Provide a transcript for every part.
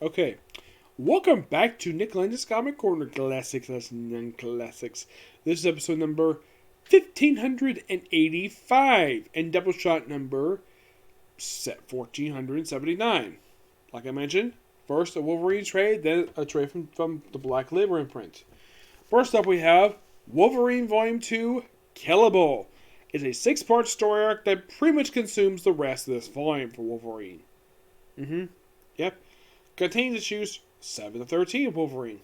Okay, welcome back to Nick Lenz's Comic Corner Classics and Non-Classics. This is episode number 1585 and Doubleshot number 1479. Like I mentioned, first a Wolverine trade, then a trade from the Black Label imprint. First up we have Wolverine Volume 2, Killable. It's a 6-part story arc that pretty much consumes the rest of this volume for Wolverine. Yep. Contains issues 7 to 13 of Wolverine.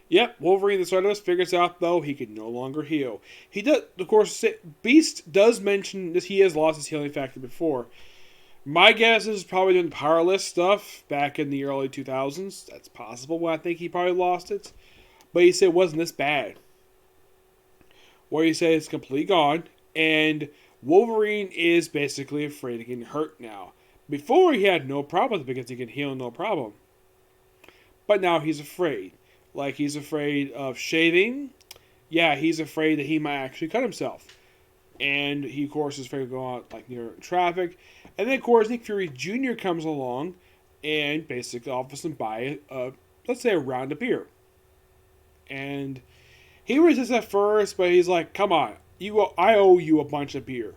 Yep, Wolverine the Stardust figures out, though, he can no longer heal. He does, of course, Beast does mention that he has lost his healing factor before. My guess is probably doing powerless stuff back in the early 2000s. That's possible, but I think he probably lost it. But he said it wasn't this bad. Where he said it's completely gone, and Wolverine is basically afraid of getting hurt now. Before, he had no problem because he could heal no problem. But now he's afraid. Like, he's afraid of shaving. Yeah, he's afraid that he might actually cut himself. And he, of course, is afraid of going out, like, near traffic. And then, of course, Nick Fury Jr. comes along and basically offers him buy, let's say, a round of beer. And he resists at first, but he's like, come on, I owe you a bunch of beer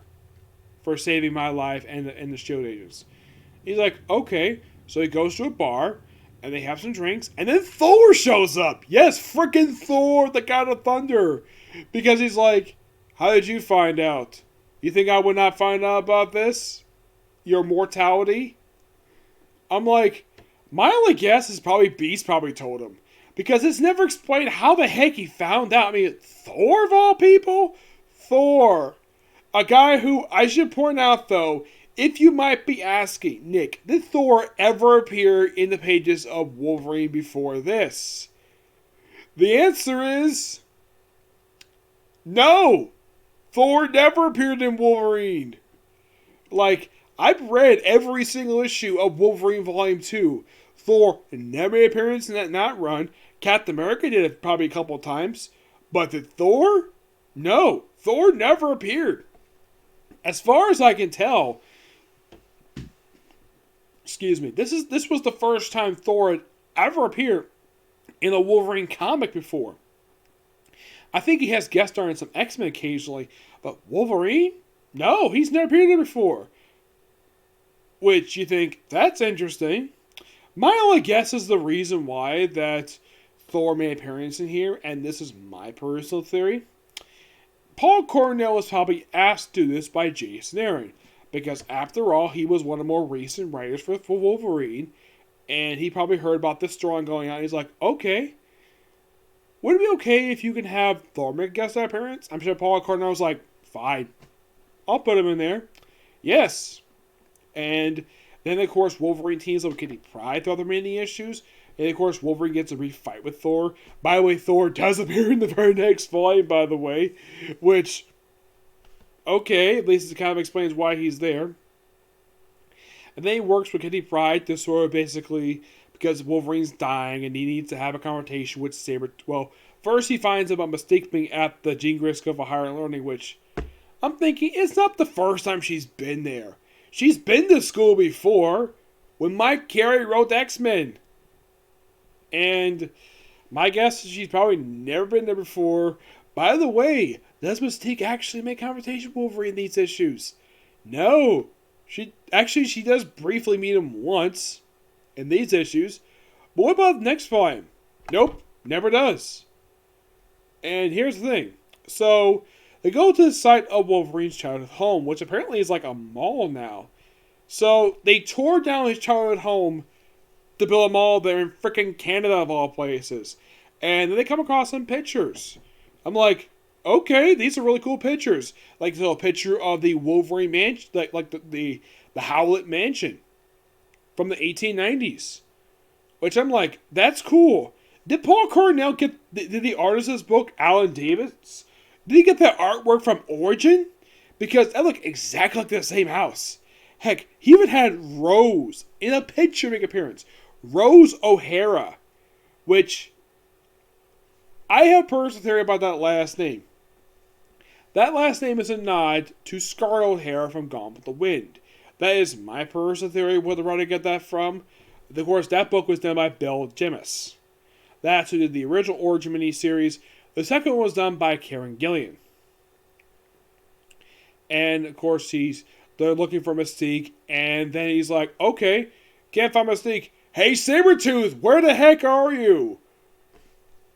for saving my life and the Shield agents. He's like, okay. So he goes to a bar, and they have some drinks, and then Thor shows up. Yes, freaking Thor, the God of Thunder. Because he's like, how did you find out? You think I would not find out about this? Your mortality? I'm like, my only guess is probably Beast probably told him. Because it's never explained how the heck he found out. I mean, Thor of all people? Thor. A guy who, I should point out though, if you might be asking, Nick, did Thor ever appear in the pages of Wolverine before this? The answer is no. Thor never appeared in Wolverine. Like, I've read every single issue of Wolverine Volume 2. Thor never made an appearance in that run. Captain America did it probably a couple times. But did Thor? No. Thor never appeared. As far as I can tell, this was the first time Thor had ever appeared in a Wolverine comic before. I think he has guest star in some X-Men occasionally, but Wolverine? No, he's never appeared there before. Which you think, that's interesting. My only guess is the reason why that Thor made an appearance in here, and this is my personal theory. Paul Cornell was probably asked to do this by Jason Aaron, because after all, he was one of the more recent writers for Wolverine, and he probably heard about this story going on. He's like, okay, would it be okay if you can have Thor make a guest star appearance? I'm sure Paul Cornell was like, fine, I'll put him in there. Yes. And then, of course, Wolverine teams up with Kitty Pryde throughout the many issues. And, of course, Wolverine gets a refight with Thor. By the way, Thor does appear in the very next volume, by the way. Which, okay, at least it kind of explains why he's there. And then he works with Kitty Pryde to sort of basically, because Wolverine's dying and he needs to have a confrontation with Saber. Well, first he finds out about Mystique being at the Jean Grisham of Higher Learning, which I'm thinking, it's not the first time she's been there. She's been to school before when Mike Carey wrote X-Men. And my guess is she's probably never been there before. By the way, does Mystique actually make conversation with Wolverine in these issues? No. She does briefly meet him once in these issues. But what about the next volume? Nope, never does. And here's the thing. So, they go to the site of Wolverine's childhood home, which apparently is like a mall now. So, they tore down his childhood home to build a mall there in frickin' Canada of all places. And then they come across some pictures. I'm like, okay, these are really cool pictures. Like a picture of the Wolverine mansion, like the Howlett mansion from the 1890s. Which I'm like, that's cool. Did Paul Cornell did the artist of this book, Alan Davis, did he get that artwork from Origin? Because that looked exactly like the same house. Heck, he even had Rose in a picture make appearance. Rose O'Hara. Which, I have a personal theory about that last name. That last name is a nod to Scarlett O'Hara from Gone with the Wind. That is my personal theory where the writer got that from. Of course, that book was done by Bill Jemas. That's who did the original Origin miniseries. The second one was done by Karen Gillian. And, of course, they're looking for Mystique, and then he's like, okay, can't find Mystique. Hey, Sabretooth, where the heck are you?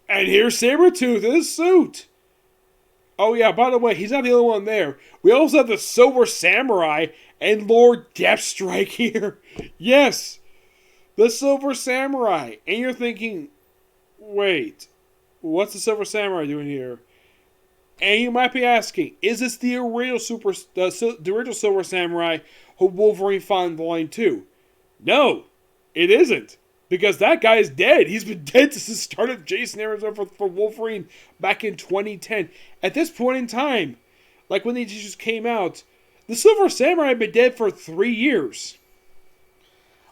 And here's Sabretooth in his suit. Oh, yeah, by the way, he's not the only one there. We also have the Silver Samurai and Lord Deathstrike here. Yes, the Silver Samurai. And you're thinking, wait, what's the Silver Samurai doing here? And you might be asking, is this the original the original Silver Samurai who Wolverine fought in Volume 2? No, it isn't. Because that guy is dead. He's been dead since the start of Jason Aaron's run for Wolverine back in 2010. At this point in time, like when these issues came out, the Silver Samurai had been dead for 3 years.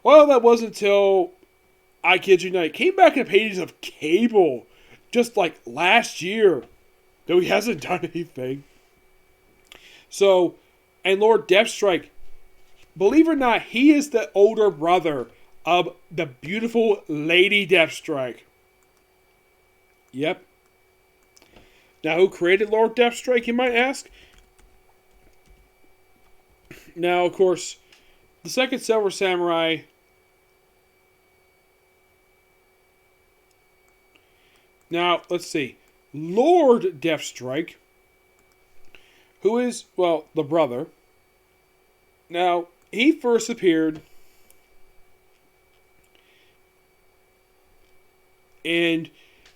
Well, that wasn't until, I kid you not, came back in the pages of Cable just like last year. Though he hasn't done anything. So, and Lord Deathstrike, believe it or not, he is the older brother of the beautiful Lady Deathstrike. Yep. Now, who created Lord Deathstrike, you might ask? Now, of course, the second Silver Samurai... Now, let's see. Lord Deathstrike, who is, well, the brother. Now, he first appeared and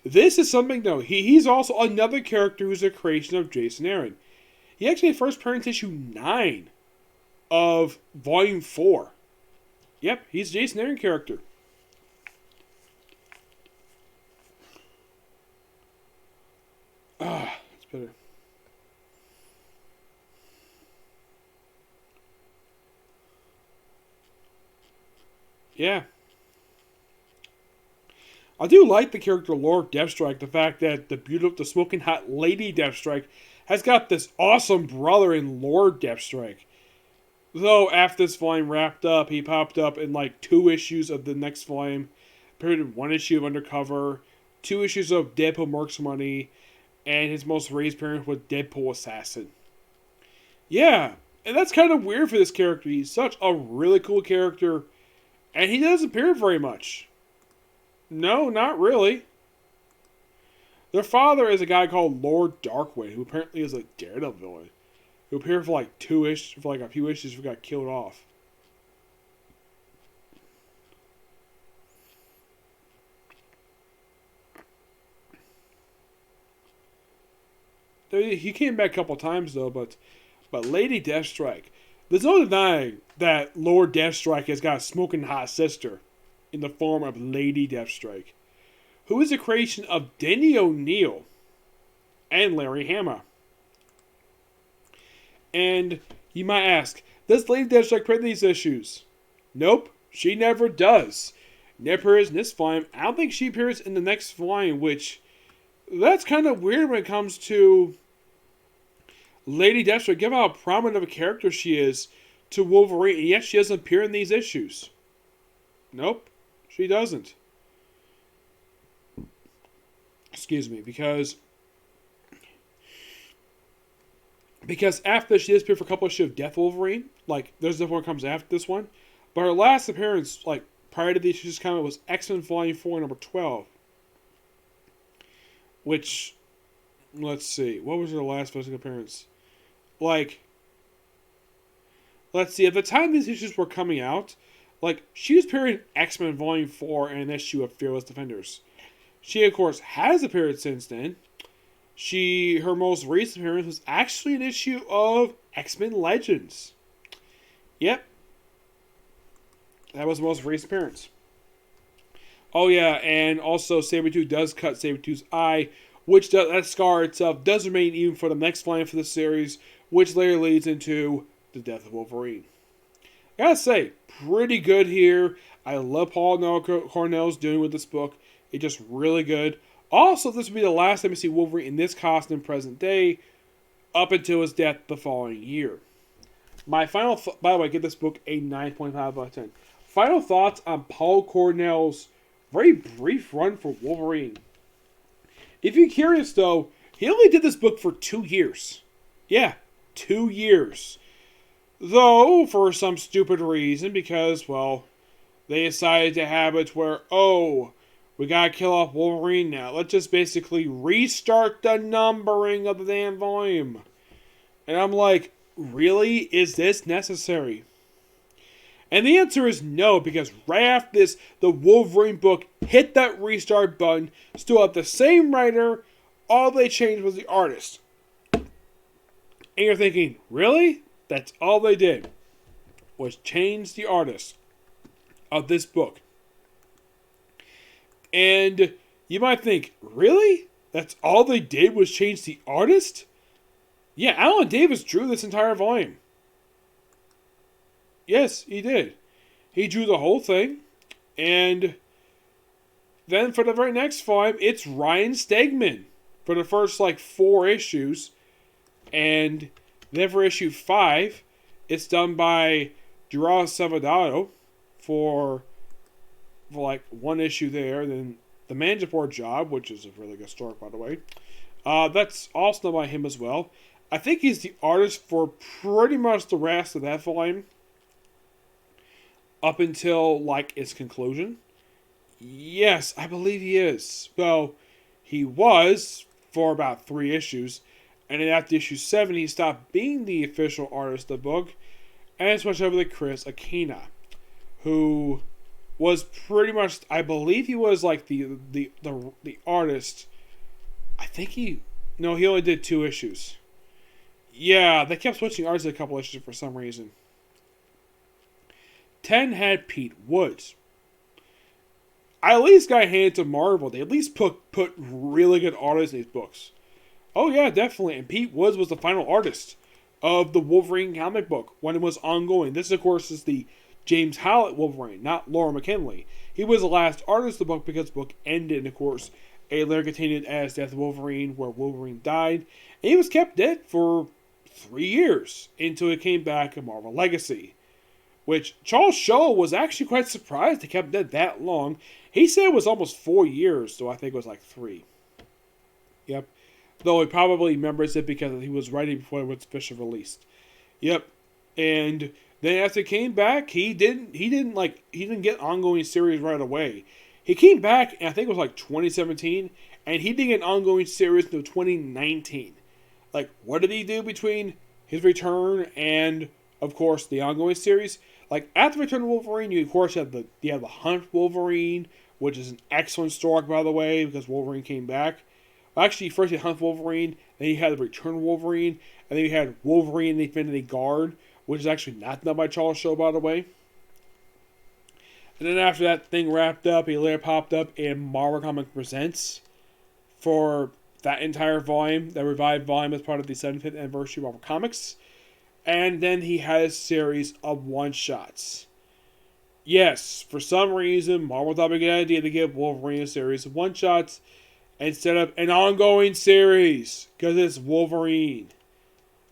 this is something, though. He's also another character who's a creation of Jason Aaron. He actually first appeared in issue 9 of Volume 4. Yep, he's a Jason Aaron character. It's better. Yeah. I do like the character Lord Deathstrike. The fact that the smoking hot Lady Deathstrike has got this awesome brother in Lord Deathstrike. Though after this volume wrapped up, he popped up in like 2 issues of the next volume. Appeared in 1 issue of Undercover, 2 issues of Deadpool Mercs Money, and his most recent appearance with Deadpool Assassin. Yeah, and that's kind of weird for this character. He's such a really cool character, and he doesn't appear very much. No, not really. Their father is a guy called Lord Darkwind, who apparently is a Daredevil villain, who appeared for like a few issues before got killed off. He came back a couple times though, but Lady Deathstrike, there's no denying that Lord Deathstrike has got a smoking hot sister in the form of Lady Deathstrike, who is a creation of Denny O'Neil and Larry Hama. And you might ask, does Lady Deathstrike create these issues? Nope, she never does. Never appears in this volume. I don't think she appears in the next volume, which that's kind of weird when it comes to Lady Deathstrike. Given how prominent of a character she is to Wolverine, and yet she doesn't appear in these issues. Nope, she doesn't. Excuse me, because after she does appear for a couple of issues of Death Wolverine, like there's the one that comes after this one, but her last appearance, like prior to the issues coming, was X-Men Volume 4, number 12. Which, let's see, what was her last physical appearance? Like, let's see, at the time these issues were coming out, like, she was appearing in X-Men Volume 4 and an issue of Fearless Defenders. She, of course, has appeared since then. Her most recent appearance was actually an issue of X-Men Legends. Yep. That was the most recent appearance. Oh yeah, and also Sabretooth does cut Sabretooth's eye, which that scar itself does remain even for the next volume for the series, which later leads into the death of Wolverine. I gotta say, pretty good here. I love Paul Cornell's doing with this book. It's just really good. Also, this will be the last time we see Wolverine in this costume present day, up until his death the following year. My final, by the way, give this book a 9.5 out of 10. Final thoughts on Paul Cornell's very brief run for Wolverine. If you're curious, though, he only did this book for 2 years. Yeah, 2 years. Though, for some stupid reason, because, well, they decided to have it where, oh, we gotta kill off Wolverine now. Let's just basically restart the numbering of the damn volume. And I'm like, really? Is this necessary? And the answer is no, because right after this, the Wolverine book hit that restart button, still have the same writer, all they changed was the artist. And you're thinking, really? That's all they did, was change the artist of this book. And you might think, really? That's all they did was change the artist? Yeah, Alan Davis drew this entire volume. Yes, he did. He drew the whole thing. And then for the very next volume, it's Ryan Stegman for the first 4 issues. And then for issue 5, it's done by Gerard Savadato for 1 issue there. Then the Manjapur Job, which is a really good story, by the way. That's also done by him as well. I think he's the artist for pretty much the rest of that volume. Up until, its conclusion. Yes, I believe he is. Well, he was for about 3 issues. And then after issue 7, he stopped being the official artist of the book. And switched over to Chris Aquina, who was pretty much, I believe he was the artist. I think he only did 2 issues. Yeah, they kept switching artists a couple issues for some reason. 10 had Pete Woods. I at least got handed to Marvel. They at least put really good artists in these books. Oh yeah, definitely. And Pete Woods was the final artist of the Wolverine comic book when it was ongoing. This, of course, is the James Howlett Wolverine, not Laura McKinley. He was the last artist of the book because the book ended, and of course, a letter contained as Death of Wolverine, where Wolverine died. And he was kept dead for 3 years until it came back in Marvel Legacy. Which Charles Shaw was actually quite surprised they kept dead that long. He said it was almost 4 years, so I think it was 3. Yep. Though he probably remembers it because he was writing before it was officially released. Yep. And then after he came back, he didn't get ongoing series right away. He came back, and I think it was 2017, and he didn't get an ongoing series until 2019. What did he do between his return and, of course, the ongoing series? After Return of Wolverine, you of course have the Hunt Wolverine, which is an excellent story, by the way, because Wolverine came back. Actually, first you had Hunt Wolverine, then you had the Return of Wolverine, and then you had Wolverine and the Infinity Guard, which is actually not done by Charles Shaw, by the way. And then after that thing wrapped up, he later popped up in Marvel Comics Presents for that entire volume, that revived volume as part of the 75th anniversary of Marvel Comics. And then he had a series of one-shots. Yes, for some reason, Marvel thought it was a good idea to give Wolverine a series of one-shots instead of an ongoing series, because it's Wolverine.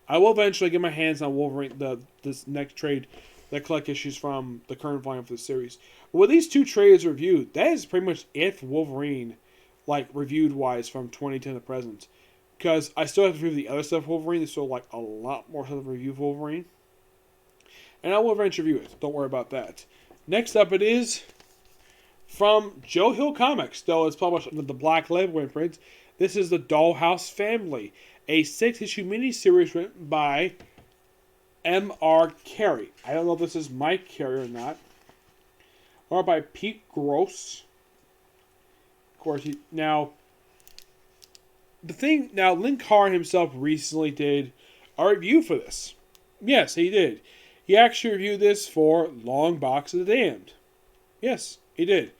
I will eventually get my hands on Wolverine, this next trade that collect issues from the current volume for the series. But with these 2 trades reviewed, that is pretty much it for Wolverine, reviewed-wise from 2010 to present. Because I still have to review the other stuff Wolverine. There's still a lot more stuff to review for Wolverine. And I will eventually review it. Don't worry about that. Next up it is from Joe Hill Comics. Though it's published under the Black Label imprint. This is the Dollhouse Family. A 6-issue miniseries written by M.R. Carey. I don't know if this is Mike Carey or not. Or by Pete Gross. Of course, Lynn Carr himself recently did a review for this. Yes, he did. He actually reviewed this for Long Box of the Damned. Yes, he did.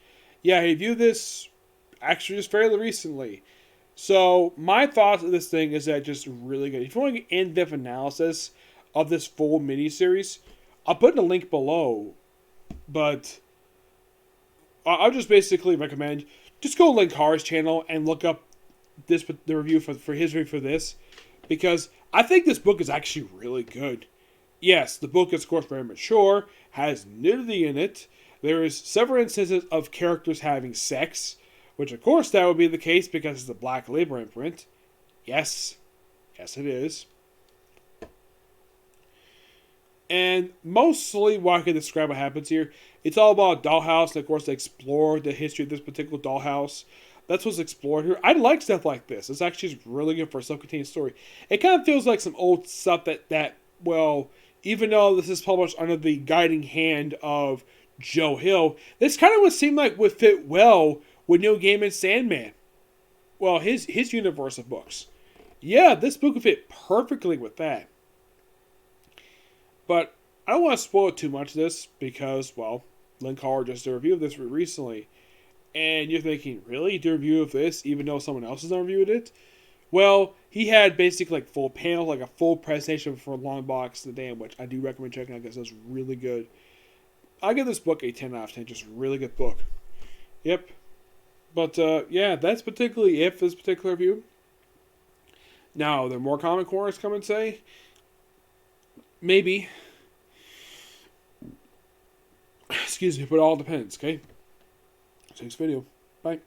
Yeah, he reviewed this actually just fairly recently. So, my thoughts of this thing is that just really good. If you want to get in-depth analysis of this full miniseries, I'll put in a link below. But I'll just basically recommend, just go to Lynn Carr's channel and look up the review for his review for this, because I think this book is actually really good. Yes, the book is, of course, very mature, has nudity in it. There is several instances of characters having sex, which, of course, that would be the case because it's a black label imprint. Yes. Yes, it is. And mostly what I can describe what happens here, it's all about Dollhouse, and of course they explore the history of this particular Dollhouse. That's what's explored here. I like stuff like this. It's actually just really good for a self-contained story. It kind of feels like some old stuff that well, even though this is published under the guiding hand of Joe Hill, this kind of would seem like would fit well with Neil Gaiman's Sandman. Well, his universe of books. Yeah, this book would fit perfectly with that. But I don't want to spoil too much of this because, well, Lynn Carr just did a review of this recently. And you're thinking, really? You did a review of this even though someone else has not reviewed it? Well, he had basically like full panel, like a full presentation for Long Box of the Dam, which I do recommend checking out because it's really good. I give this book a 10 out of 10. Just a really good book. Yep. But, yeah, that's particularly it for this particular review. Now, are there more comic corners come and say? Maybe. Excuse me, but it all depends, okay? See you next video. Bye.